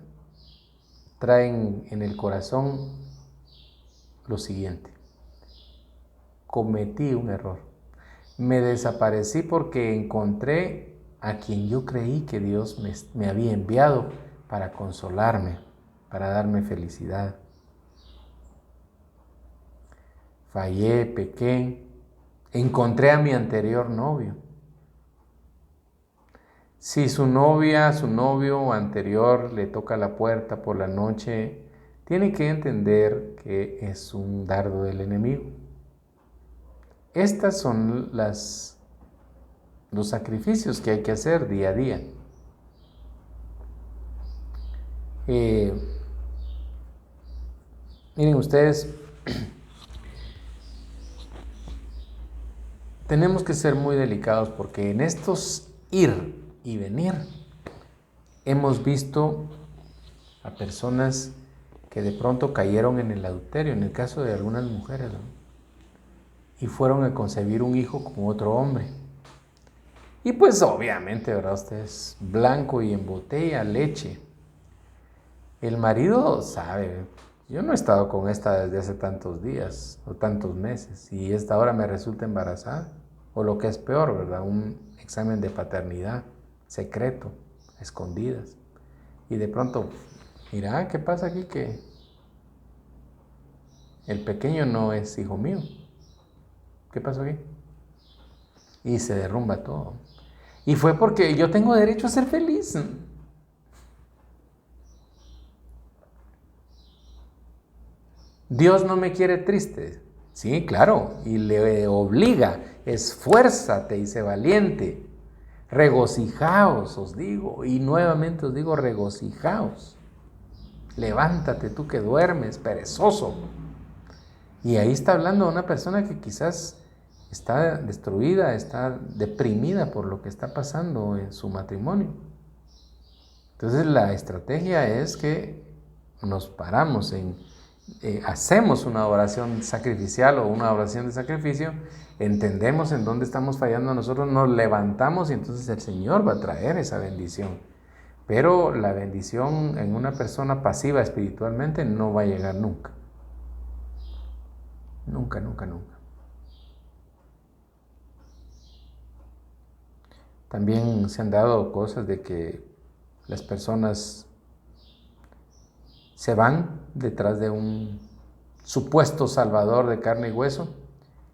traen en el corazón lo siguiente: cometí un error. Me desaparecí porque encontré a quien yo creí que Dios me había enviado para consolarme, para darme felicidad. Fallé, pequé, encontré a mi anterior novio. Si su novia, su novio anterior le toca la puerta por la noche, tiene que entender que es un dardo del enemigo. Estas son los sacrificios que hay que hacer día a día. Miren ustedes, tenemos que ser muy delicados porque en estos ir y venir hemos visto a personas que de pronto cayeron en el adulterio, en el caso de algunas mujeres, ¿no? Y fueron a concebir un hijo con otro hombre. Y pues obviamente, ¿verdad? Usted es blanco y en botella, leche. El marido sabe, yo no he estado con esta desde hace tantos días o tantos meses y esta ahora me resulta embarazada. O lo que es peor, ¿verdad? Un examen de paternidad secreto, a escondidas. Y de pronto, mira, ¿qué pasa aquí? Que el pequeño no es hijo mío. ¿Qué pasó aquí? Y se derrumba todo. Y fue porque yo tengo derecho a ser feliz. Dios no me quiere triste. Sí, claro. Y le obliga, esfuérzate y sé valiente. Regocijaos, os digo. Y nuevamente os digo, regocijaos. Levántate tú que duermes, perezoso. Y ahí está hablando una persona que quizás está destruida, está deprimida por lo que está pasando en su matrimonio. Entonces la estrategia es que nos paramos hacemos una oración sacrificial o una oración de sacrificio, entendemos en dónde estamos fallando nosotros, nos levantamos y entonces el Señor va a traer esa bendición. Pero la bendición en una persona pasiva espiritualmente no va a llegar nunca. Nunca, nunca, nunca. También se han dado cosas de que las personas se van detrás de un supuesto salvador de carne y hueso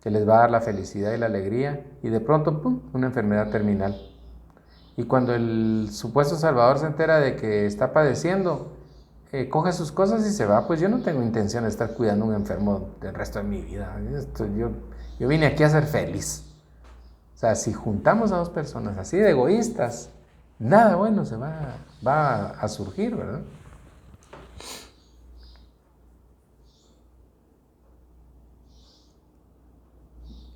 que les va a dar la felicidad y la alegría y de pronto, ¡pum!, una enfermedad terminal. Y cuando el supuesto salvador se entera de que está padeciendo, coge sus cosas y se va. Pues yo no tengo intención de estar cuidando a un enfermo el resto de mi vida. Yo vine aquí a ser feliz. O sea, si juntamos a dos personas así de egoístas, nada bueno se va a surgir, ¿verdad?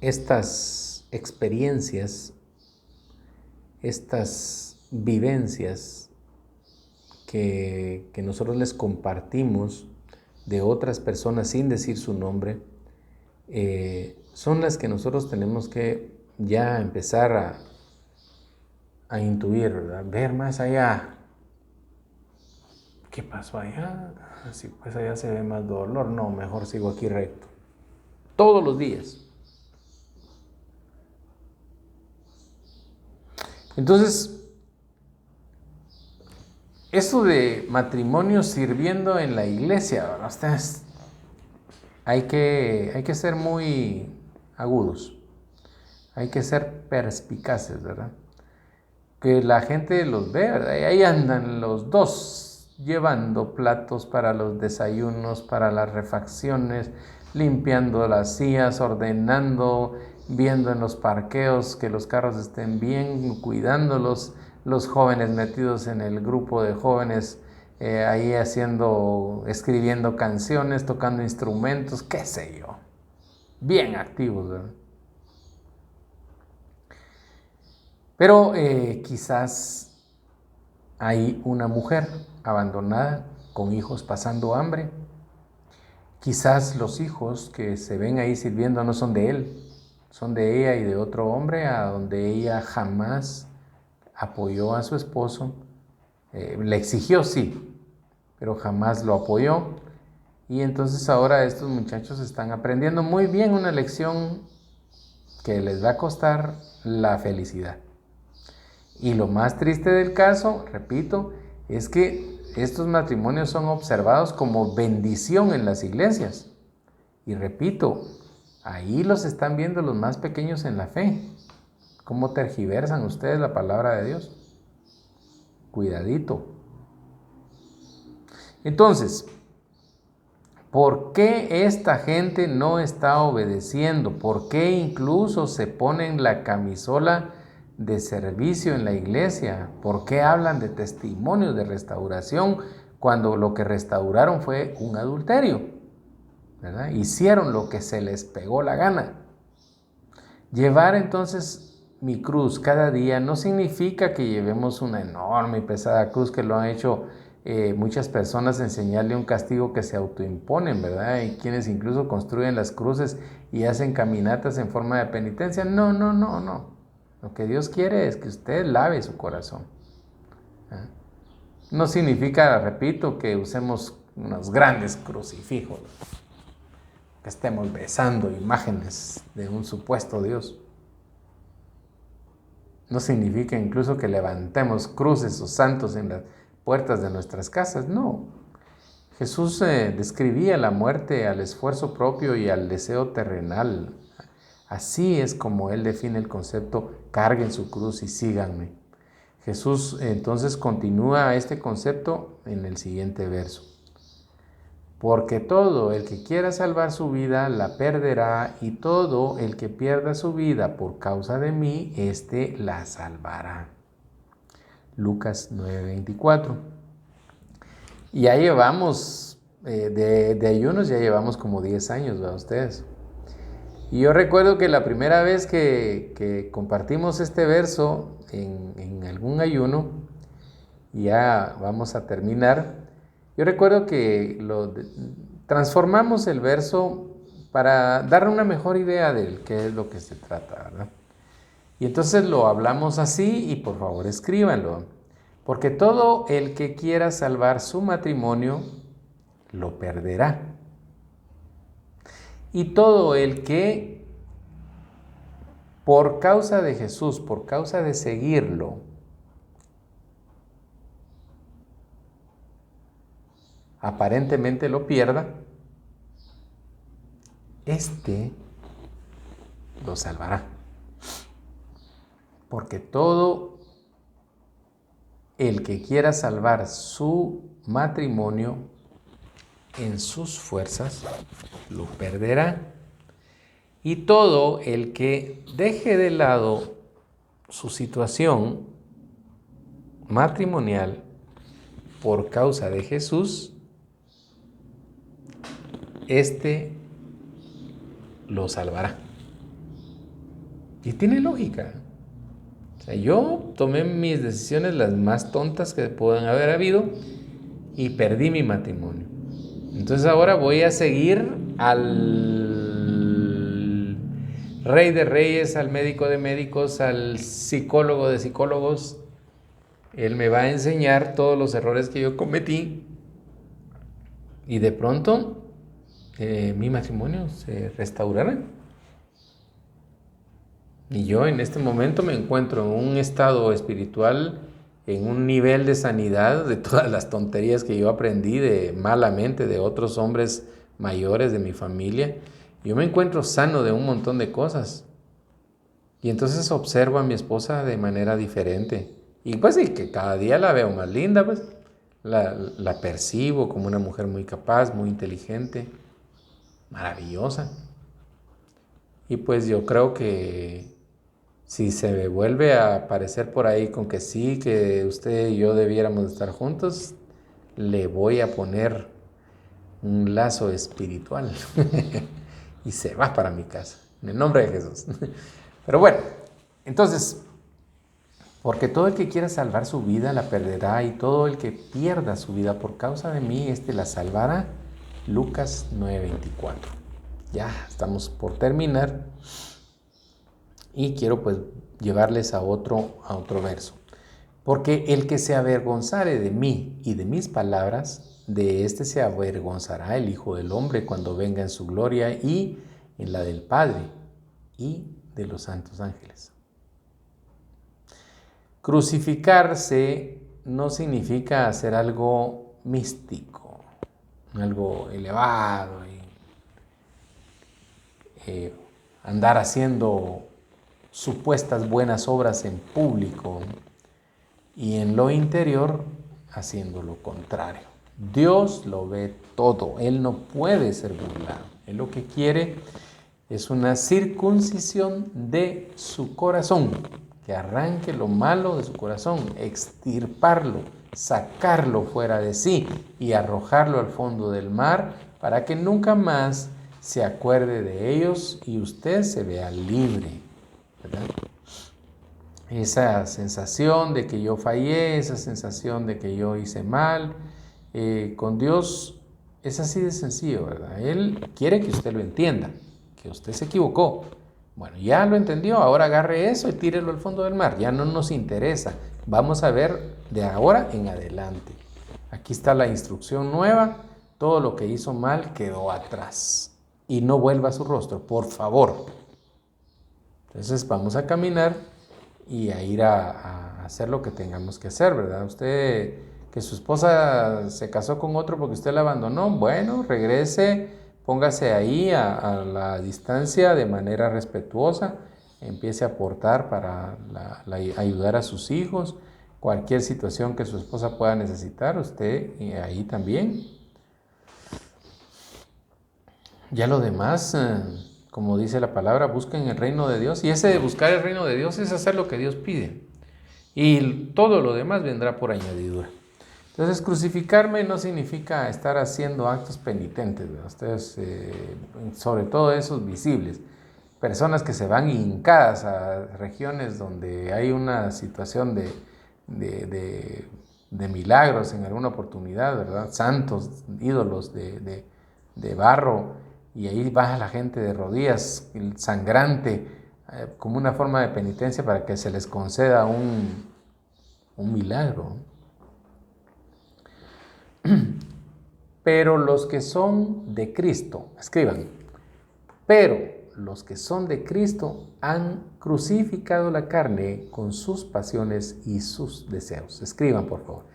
Estas experiencias, estas vivencias que nosotros les compartimos de otras personas sin decir su nombre, son las que nosotros tenemos que ya empezar a intuir, ¿verdad? Ver más allá. ¿Qué pasó allá? Si pues allá se ve más dolor, no, mejor sigo aquí recto. Todos los días. Entonces, eso de matrimonio sirviendo en la iglesia, ¿verdad? Ustedes, hay que ser muy agudos, hay que ser perspicaces, ¿verdad? Que la gente los ve, ¿verdad? Y ahí andan los dos llevando platos para los desayunos, para las refacciones, limpiando las sillas, ordenando, viendo en los parqueos que los carros estén bien, cuidándolos, los jóvenes metidos en el grupo de jóvenes, ahí escribiendo canciones, tocando instrumentos, qué sé yo, bien activos, ¿verdad? Pero quizás hay una mujer abandonada, con hijos pasando hambre. Quizás los hijos que se ven ahí sirviendo no son de él, son de ella y de otro hombre a donde ella jamás apoyó a su esposo. Le exigió, sí, pero jamás lo apoyó. Y entonces ahora estos muchachos están aprendiendo muy bien una lección que les va a costar la felicidad. Y lo más triste del caso, repito, es que estos matrimonios son observados como bendición en las iglesias. Y repito, ahí los están viendo los más pequeños en la fe. ¿Cómo tergiversan ustedes la palabra de Dios? Cuidadito. Entonces, ¿por qué esta gente no está obedeciendo? ¿Por qué incluso se ponen la camisola de servicio en la iglesia? ¿Por qué hablan de testimonios de restauración cuando lo que restauraron fue un adulterio? ¿Verdad? Hicieron lo que se les pegó la gana. Llevar entonces mi cruz cada día no significa que llevemos una enorme y pesada cruz, que lo han hecho muchas personas, enseñarle un castigo que se autoimponen, ¿verdad? Hay quienes incluso construyen las cruces y hacen caminatas en forma de penitencia. No. Lo que Dios quiere es que usted lave su corazón. ¿Ah? No significa, repito, que usemos unos grandes crucifijos, que estemos besando imágenes de un supuesto Dios. No significa incluso que levantemos cruces o santos en las puertas de nuestras casas, no. Jesús describía la muerte al esfuerzo propio y al deseo terrenal. Así es como Él define el concepto: carguen su cruz y síganme. Jesús entonces continúa este concepto en el siguiente verso. Porque todo el que quiera salvar su vida la perderá, y todo el que pierda su vida por causa de mí, éste la salvará. Lucas 9:24. Y ya llevamos, de ayunos ya llevamos como 10 años, ¿verdad ustedes? Y yo recuerdo que la primera vez que compartimos este verso en algún ayuno, ya vamos a terminar, yo recuerdo que transformamos el verso para dar una mejor idea de qué es lo que se trata, ¿verdad? Y entonces lo hablamos así, y por favor escríbanlo. Porque todo el que quiera salvar su matrimonio lo perderá. Y todo el que por causa de Jesús, por causa de seguirlo, aparentemente lo pierda, este lo salvará. Porque todo el que quiera salvar su matrimonio en sus fuerzas lo perderá. Y todo el que deje de lado su situación matrimonial por causa de Jesús, este lo salvará. Y tiene lógica. O sea, yo tomé mis decisiones las más tontas que puedan haber habido y perdí mi matrimonio. Entonces ahora voy a seguir al rey de reyes, al médico de médicos, al psicólogo de psicólogos. Él me va a enseñar todos los errores que yo cometí y de pronto mi matrimonio se restaurará. Y yo en este momento me encuentro en un estado espiritual, en un nivel de sanidad de todas las tonterías que yo aprendí malamente de otros hombres mayores de mi familia. Yo me encuentro sano de un montón de cosas. Y entonces observo a mi esposa de manera diferente. Y pues sí, que cada día la veo más linda, pues. La percibo como una mujer muy capaz, muy inteligente, maravillosa. Y pues yo creo que si se me vuelve a aparecer por ahí con que sí, que usted y yo debiéramos estar juntos, le voy a poner un lazo espiritual y se va para mi casa, en el nombre de Jesús. Pero bueno, entonces, porque todo el que quiera salvar su vida la perderá, y todo el que pierda su vida por causa de mí, este la salvará. Lucas 9:24. Ya estamos por terminar. Y quiero pues llevarles a otro verso. Porque el que se avergonzare de mí y de mis palabras, de éste se avergonzará el Hijo del Hombre cuando venga en su gloria y en la del Padre y de los santos ángeles. Crucificarse no significa hacer algo místico, algo elevado, y andar haciendo supuestas buenas obras en público y en lo interior haciendo lo contrario. Dios lo ve todo, Él no puede ser burlado. Él lo que quiere es una circuncisión de su corazón, que arranque lo malo de su corazón, extirparlo, sacarlo fuera de sí y arrojarlo al fondo del mar para que nunca más se acuerde de ellos y usted se vea libre, ¿verdad? Esa sensación de que yo fallé, esa sensación de que yo hice mal, con Dios es así de sencillo, ¿verdad? Él quiere que usted lo entienda, que usted se equivocó. Bueno, ya lo entendió, ahora agarre eso y tírelo al fondo del mar, ya no nos interesa. Vamos a ver de ahora en adelante. Aquí está la instrucción nueva, todo lo que hizo mal quedó atrás. Y no vuelva a su rostro, por favor. Entonces vamos a caminar y a ir a hacer lo que tengamos que hacer, ¿verdad? Usted, que su esposa se casó con otro porque usted la abandonó, bueno, regrese, póngase ahí a la distancia de manera respetuosa, empiece a aportar para ayudar a sus hijos, cualquier situación que su esposa pueda necesitar, usted ahí también. Ya lo demás, como dice la palabra, busquen el reino de Dios. Y ese de buscar el reino de Dios es hacer lo que Dios pide. Y todo lo demás vendrá por añadidura. Entonces, crucificarme no significa estar haciendo actos penitentes, ¿verdad? Ustedes, sobre todo esos visibles. Personas que se van hincadas a regiones donde hay una situación de milagros en alguna oportunidad, ¿verdad? Santos, ídolos de barro, y ahí baja la gente de rodillas, sangrante, como una forma de penitencia para que se les conceda un milagro. Pero los que son de Cristo, escriban, pero los que son de Cristo han crucificado la carne con sus pasiones y sus deseos. Escriban, por favor.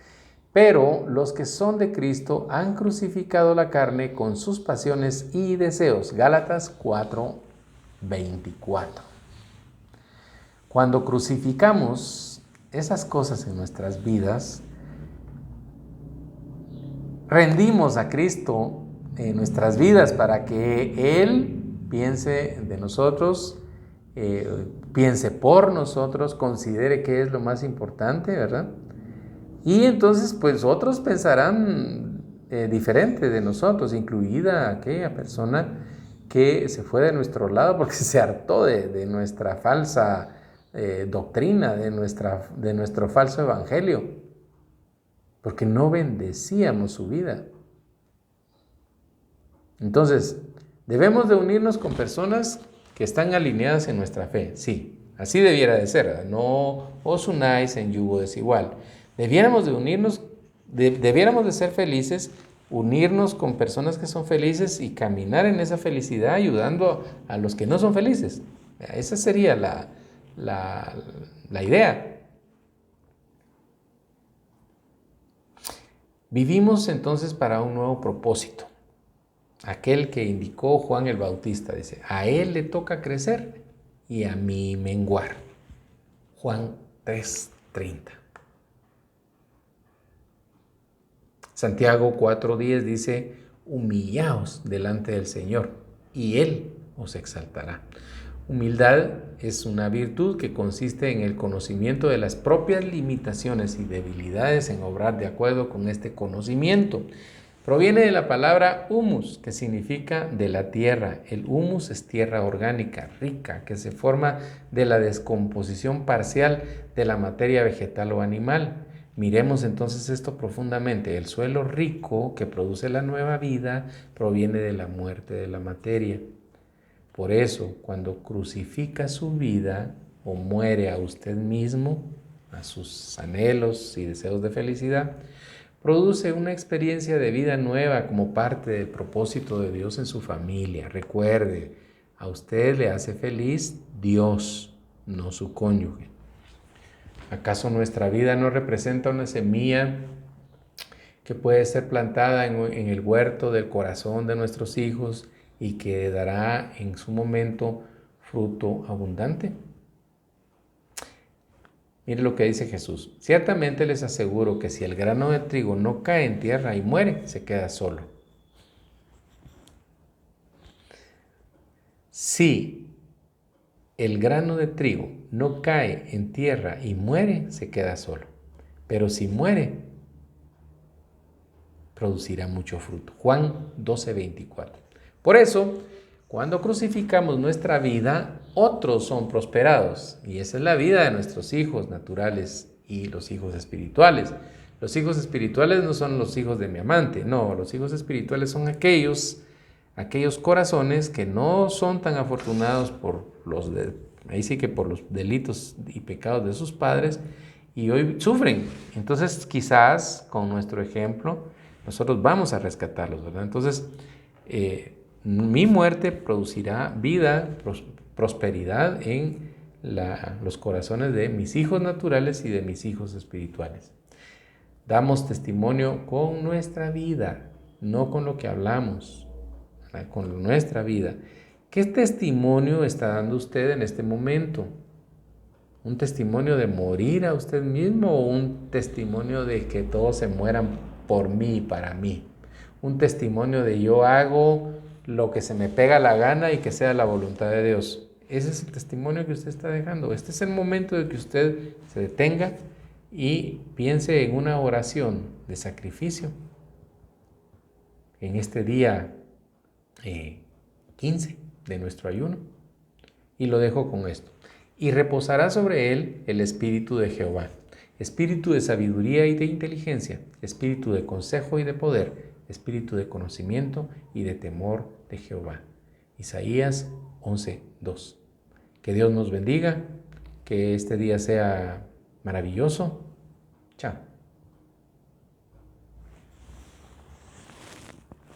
Pero los que son de Cristo han crucificado la carne con sus pasiones y deseos. Gálatas 4:24. Cuando crucificamos esas cosas en nuestras vidas, rendimos a Cristo en nuestras vidas para que Él piense de nosotros, piense por nosotros, considere qué es lo más importante, ¿verdad? Y entonces, pues otros pensarán diferente de nosotros, incluida aquella persona que se fue de nuestro lado porque se hartó de nuestra falsa doctrina, de nuestro falso evangelio, porque no bendecíamos su vida. Entonces, debemos de unirnos con personas que están alineadas en nuestra fe, sí, así debiera de ser, ¿verdad? No os unáis en yugo desigual. Debiéramos de unirnos, debiéramos de ser felices, unirnos con personas que son felices y caminar en esa felicidad ayudando a los que no son felices. Esa sería la idea. Vivimos entonces para un nuevo propósito. Aquel que indicó Juan el Bautista, dice, a él le toca crecer y a mí menguar. Juan 3:30. Santiago 4:10 dice, humillaos delante del Señor y Él os exaltará. Humildad es una virtud que consiste en el conocimiento de las propias limitaciones y debilidades en obrar de acuerdo con este conocimiento. Proviene de la palabra humus, que significa de la tierra. El humus es tierra orgánica, rica, que se forma de la descomposición parcial de la materia vegetal o animal. Miremos entonces esto profundamente. El suelo rico que produce la nueva vida proviene de la muerte de la materia. Por eso, cuando crucifica su vida o muere a usted mismo, a sus anhelos y deseos de felicidad, produce una experiencia de vida nueva como parte del propósito de Dios en su familia. Recuerde, A usted le hace feliz Dios, no su cónyuge. ¿Acaso nuestra vida no representa una semilla que puede ser plantada en el huerto del corazón de nuestros hijos y que dará en su momento fruto abundante? Mire lo que dice Jesús. Ciertamente les aseguro que si el grano de trigo no cae en tierra y muere, se queda solo. Si el grano de trigo no cae en tierra y muere, se queda solo. Pero si muere, producirá mucho fruto. Juan 12:24. Por eso, cuando crucificamos nuestra vida, otros son prosperados. Y esa es la vida de nuestros hijos naturales y los hijos espirituales. Los hijos espirituales no son los hijos de mi amante, no, los hijos espirituales son aquellos corazones que no son tan afortunados ahí sí que por los delitos y pecados de sus padres y hoy sufren. Entonces quizás con nuestro ejemplo nosotros vamos a rescatarlos, ¿verdad? Entonces mi muerte producirá vida, prosperidad en los corazones de mis hijos naturales y de mis hijos espirituales. Damos testimonio con nuestra vida, no con lo que hablamos, con nuestra vida. ¿Qué testimonio está dando usted en este momento? ¿Un testimonio de morir a usted mismo o un testimonio de que todos se mueran por mí y para mí? Un testimonio de yo hago lo que se me pega la gana y que sea la voluntad de Dios. Ese es el testimonio que usted está dejando. Este es el momento de que usted se detenga y piense en una oración de sacrificio en este día 15 de nuestro ayuno. Y lo dejo con esto. Y reposará sobre él el espíritu de Jehová, espíritu de sabiduría y de inteligencia, espíritu de consejo y de poder, espíritu de conocimiento y de temor de Jehová. Isaías 11:2. Que Dios nos bendiga, que este día sea maravilloso. Chao.